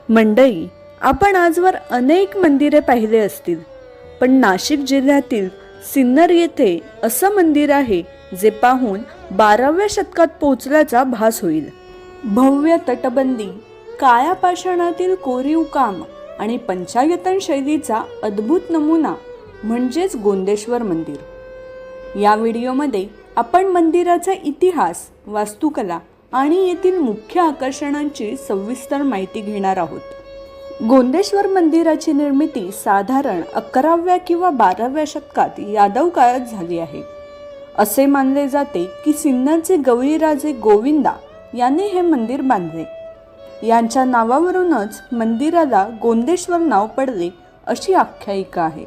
मंडळी, आपण आजवर अनेक मंदिरे पाहिले असतील, पण नाशिक जिल्ह्यातील सिन्नर येथे असं मंदिर आहे जे पाहून 12व्या शतकात पोहोचल्याचा भास होईल. भव्य तटबंदी, काळ्या पाषाणातील कोरीव काम आणि पंचायतन शैलीचा अद्भुत नमुना म्हणजेच गोंदेश्वर मंदिर. या व्हिडिओमध्ये आपण मंदिराचा इतिहास, वास्तुकला आणि येथील मुख्य आकर्षणांची सविस्तर माहिती घेणार आहोत. गोंदेश्वर मंदिराची निर्मिती साधारण 11व्या किंवा 12व्या शतकात यादव काळात झाली आहे. असे मानले जाते की सिन्नरचे गवळीराजे गोविंदा यांनी हे मंदिर बांधले. यांच्या नावावरूनच मंदिराला गोंदेश्वर नाव पडले अशी आख्यायिका आहे.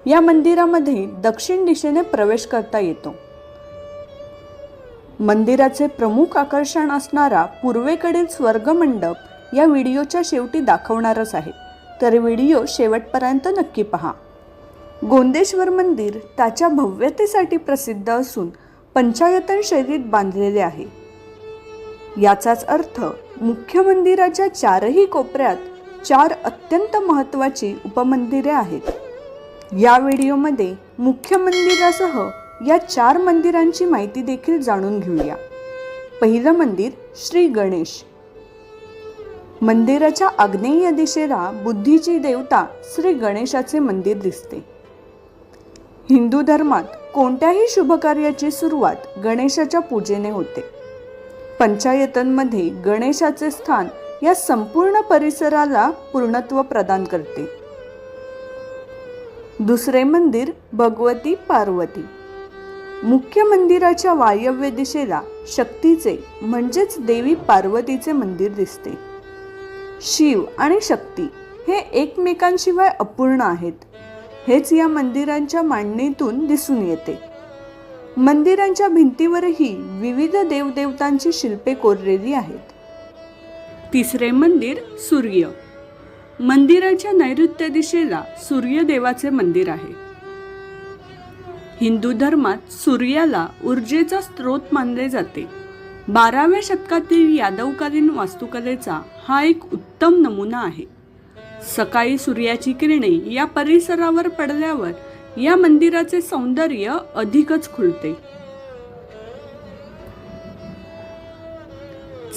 या मंदिरामध्ये दक्षिण दिशेने प्रवेश करता येतो. मंदिराचे प्रमुख आकर्षण असणारा पूर्वेकडील स्वर्गमंडप या व्हिडिओच्या शेवटी दाखवणारच आहे, तर व्हिडिओ शेवटपर्यंत नक्की पहा. गोंदेश्वर मंदिर त्याच्या भव्यतेसाठी प्रसिद्ध असून पंचायतन शैलीत बांधलेले आहे. याचाच अर्थ मुख्य मंदिराच्या चारही कोपऱ्यात 4 अत्यंत महत्त्वाची उपमंदिरे आहेत. या व्हिडिओमध्ये मुख्य मंदिरासह या 4 मंदिरांची माहिती देखील जाणून घेऊया. पहिलं मंदिर श्री गणेश. मंदिराच्या आग्नेय दिशेला बुद्धीची देवता श्री गणेशाचे मंदिर दिसते. हिंदू धर्मात कोणत्याही शुभकार्याची सुरुवात गणेशाच्या पूजेने होते. पंचायतनमध्ये गणेशाचे स्थान या संपूर्ण परिसराला पूर्णत्व प्रदान करते. दुसरे मंदिर भगवती पार्वती. मुख्य मंदिराच्या वायव्य दिशेला शक्तीचे म्हणजेच देवी पार्वतीचे मंदिर दिसते. शिव आणि शक्ती हे एकमेकांशिवाय अपूर्ण आहेत, हेच या मंदिरांच्या मांडणीतून दिसून येते. मंदिरांच्या भिंतीवरही विविध देवदेवतांची शिल्पे कोरलेली आहेत. तिसरे मंदिर सूर्य. मंदिराच्या नैऋत्य दिशेला सूर्यदेवाचे मंदिर आहे. हिंदू धर्मात सूर्याला ऊर्जेचा स्रोत मानले जाते. 12व्या शतकातील यादवकालीन वास्तुकलेचा हा एक उत्तम नमुना आहे. सकाळी सूर्याची किरणे या परिसरावर पडल्यावर या मंदिराचे सौंदर्य अधिकच खुलते.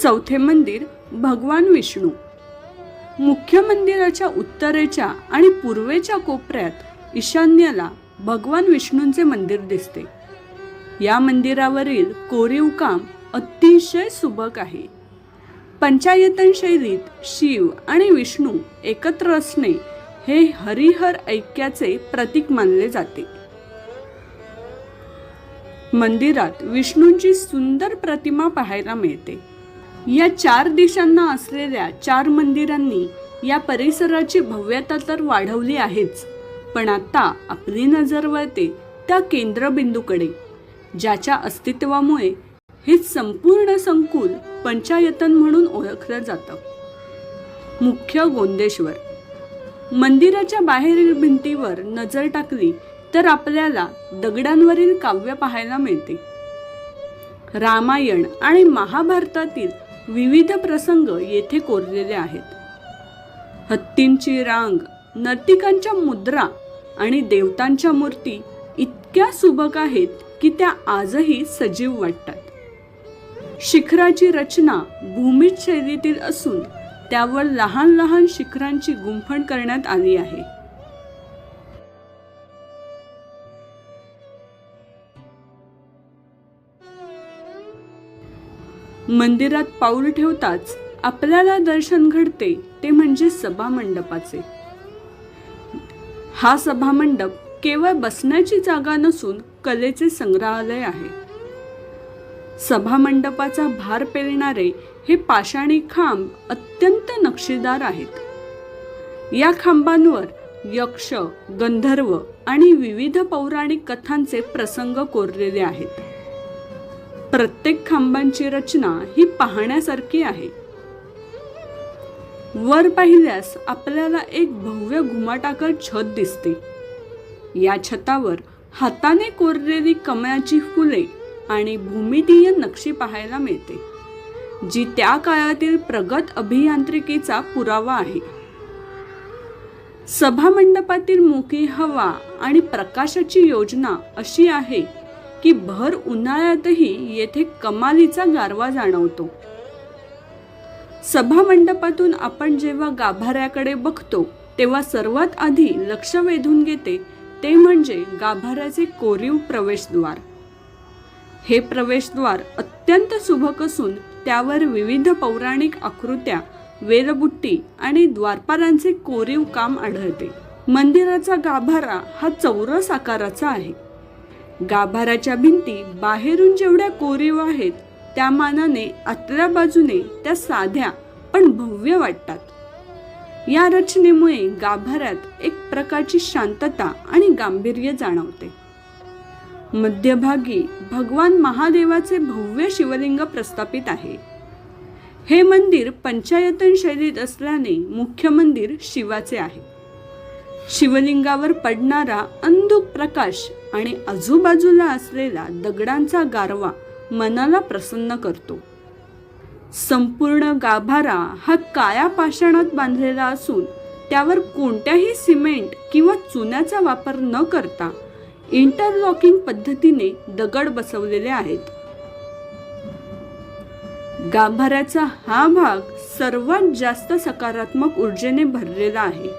चौथे मंदिर भगवान विष्णू. मुख्य मंदिराच्या उत्तरेच्या आणि पूर्वेच्या कोपऱ्यात ईशान्येला भगवान विष्णूंचे मंदिर दिसते. या मंदिरावरील कोरीव काम अतिशय सुबक आहे. पंचायतन शैलीत शिव आणि विष्णू एकत्र असणे हे हरिहर ऐक्याचे प्रतीक मानले जाते. मंदिरात विष्णूंची सुंदर प्रतिमा पाहायला मिळते. या 4 दिशांना असलेल्या 4 मंदिरांनी या परिसराची भव्यता तर वाढवली आहेच, पण आता आपली नजर वळते त्या केंद्रबिंदूकडे, ज्याच्या अस्तित्वामुळे हे संपूर्ण संकुल पंचायतन म्हणून ओळखलं जातं. मुख्य गोंदेश्वर. मंदिराच्या बाहेरील भिंतीवर नजर टाकली तर आपल्याला दगडांवरील काव्य पाहायला मिळते. रामायण आणि महाभारतातील विविध प्रसंग येथे कोरलेले आहेत. हत्तींची रांग, नर्तिकांच्या मुद्रा आणि देवतांच्या मूर्ती इतक्या सुबक आहेत की त्या आजही सजीव वाटतात. शिखराची रचना भूमिज शैलीतील असून त्यावर लहान लहान शिखरांची गुंफण करण्यात आली आहे. मंदिरात पाऊल ठेवताच आपल्याला दर्शन घडते ते म्हणजे सभामंडपाचे. हा सभामंडप केवळ बसण्याची जागा नसून कलेचे संग्रहालय आहे. सभामंडपाचा भार पेलणारे हे पाषाणी खांब अत्यंत नक्षीदार आहेत. या खांबांवर यक्ष, गंधर्व आणि विविध पौराणिक कथांचे प्रसंग कोरलेले आहेत. प्रत्येक खांबांची रचना ही पाहण्यासारखी आहे. वर पाहिल्यास आपल्याला एक भव्य घुमाटाकर छत दिसते. या छतावर हाताने कोरलेली कमळाची फुले आणि भूमितीय नक्षी पाहायला मिळते, जी त्या काळातील प्रगत अभियांत्रिकीचा पुरावा आहे. सभामंडपातील मोकळी हवा आणि प्रकाशाची योजना अशी आहे की भर उन्हाळ्यातही येथे कमालीचा गारवा जाणवतो. सभामंडपातून आपण जेव्हा गाभाऱ्याकडे बघतो तेव्हा सर्वात आधी लक्ष वेधून घेते ते म्हणजे गाभाऱ्याचे कोरीव प्रवेशद्वार. हे प्रवेशद्वार अत्यंत सुबक असून त्यावर विविध पौराणिक आकृत्या, वेलबुट्टी आणि द्वारपालांचे कोरीव काम आढळते. मंदिराचा गाभारा हा चौरस आकाराचा आहे. गाभाऱ्याच्या भिंती बाहेरून जेवढ्या कोरीव आहेत त्या मानाने आतल्या बाजूने त्या साध्या पण भव्य वाटतात. या रचनेमुळे गाभाऱ्यात एक प्रकारची शांतता आणि गांभीर्य जाणवते. मध्यभागी भगवान महादेवाचे भव्य शिवलिंग प्रस्थापित आहे. हे मंदिर पंचायतन शैलीत असल्याने मुख्य मंदिर शिवाचे आहे. शिवलिंगावर पडणारा अंधुक प्रकाश आणि आजूबाजूला असलेला दगडांचा गारवा मनाला प्रसन्न करतो. संपूर्ण गाभारा हा काळ्या पाषाणात बांधलेला असून त्यावर कोणत्याही सिमेंट किंवा चुन्याचा वापर न करता इंटरलॉकिंग पद्धतीने दगड बसवलेले आहेत. गाभाऱ्याचा हा भाग सर्वात जास्त सकारात्मक ऊर्जेने भरलेला आहे.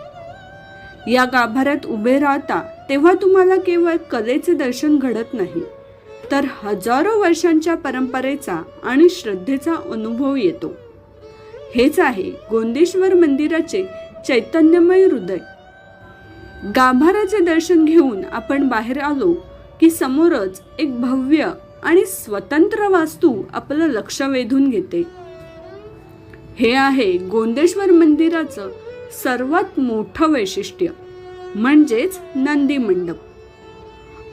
या गाभाऱ्यात उभे राहता तेव्हा तुम्हाला केवळ कलेचे दर्शन घडत नाही, तर हजारो वर्षांच्या परंपरेचा आणि श्रद्धेचा अनुभव येतो. हेच आहे गोंदेश्वर मंदिराचे चैतन्यमय हृदय. गाभाऱ्याचे दर्शन घेऊन आपण बाहेर आलो की समोरच एक भव्य आणि स्वतंत्र वास्तू आपलं लक्ष वेधून घेते. हे आहे गोंदेश्वर मंदिराचं सर्वात मोठं वैशिष्ट्य, म्हणजेच नंदी मंडप.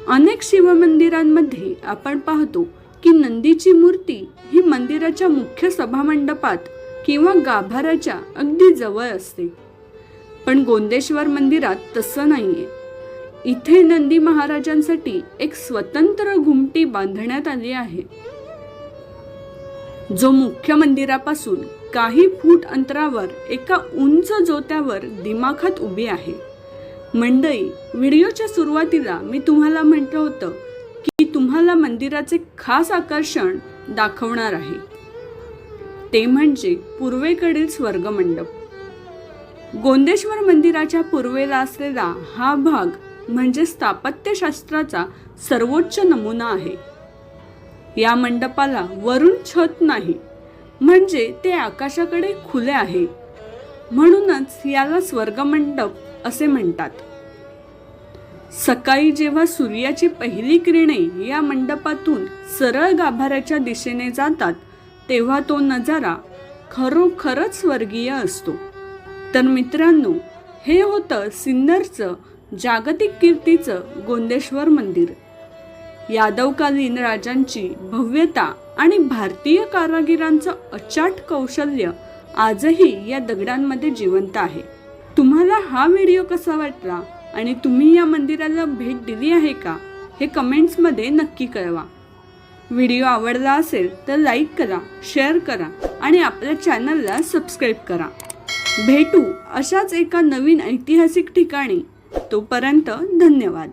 अनेक शिवमंदिरांमध्ये आपण पाहतो की नंदीची मूर्ती ही मंदिराच्या मुख्य सभामंडपात किंवा गाभाऱ्याच्या अगदी जवळ असते. पण गोंदेश्वर मंदिरात तसं नाहीये. इथे नंदी महाराजांसाठी एक स्वतंत्र घुमटी बांधण्यात आली आहे, जो मुख्य मंदिरापासून काही फूट अंतरावर एका उंच जोत्यावर दिमाखात उभी आहे. मंडळी, व्हिडिओच्या सुरुवातीला मी तुम्हाला म्हटलं होतं की तुम्हाला मंदिराचे खास आकर्षण दाखवणार आहे. ते म्हणजे पूर्वेकडील स्वर्गमंडप. गोंदेश्वर मंदिराच्या पूर्वेला असलेला हा भाग म्हणजे स्थापत्यशास्त्राचा सर्वोच्च नमुना आहे. या मंडपाला वरून छत नाही, म्हणजे ते आकाशाकडे खुले आहे. म्हणूनच याला स्वर्गमंडप असे म्हणतात. सकाळी जेव्हा सूर्याची पहिली किरणे या मंडपातून सरळ गाभाऱ्याच्या दिशेने जातात तेव्हा तो नजारा खरोखरच स्वर्गीय असतो. तर मित्रांनो, हे होतं सिन्नरचं जागतिक कीर्तीचं गोंदेश्वर मंदिर. यादवकालीन राजांची भव्यता आणि भारतीय कारागिरांचं अचाट कौशल्य आजही या दगडांमध्ये जिवंत आहे. तुम्हाला हा व्हिडिओ कसा वाटला आणि तुम्ही या मंदिराला भेट दिली आहे का, हे कमेंट्समध्ये नक्की कळवा. व्हिडिओ आवडला असेल तर लाईक करा, शेअर करा आणि आपल्या चॅनलला सबस्क्राईब करा. भेटू अशाच एका नवीन ऐतिहासिक ठिकाणी. तोपर्यंत धन्यवाद.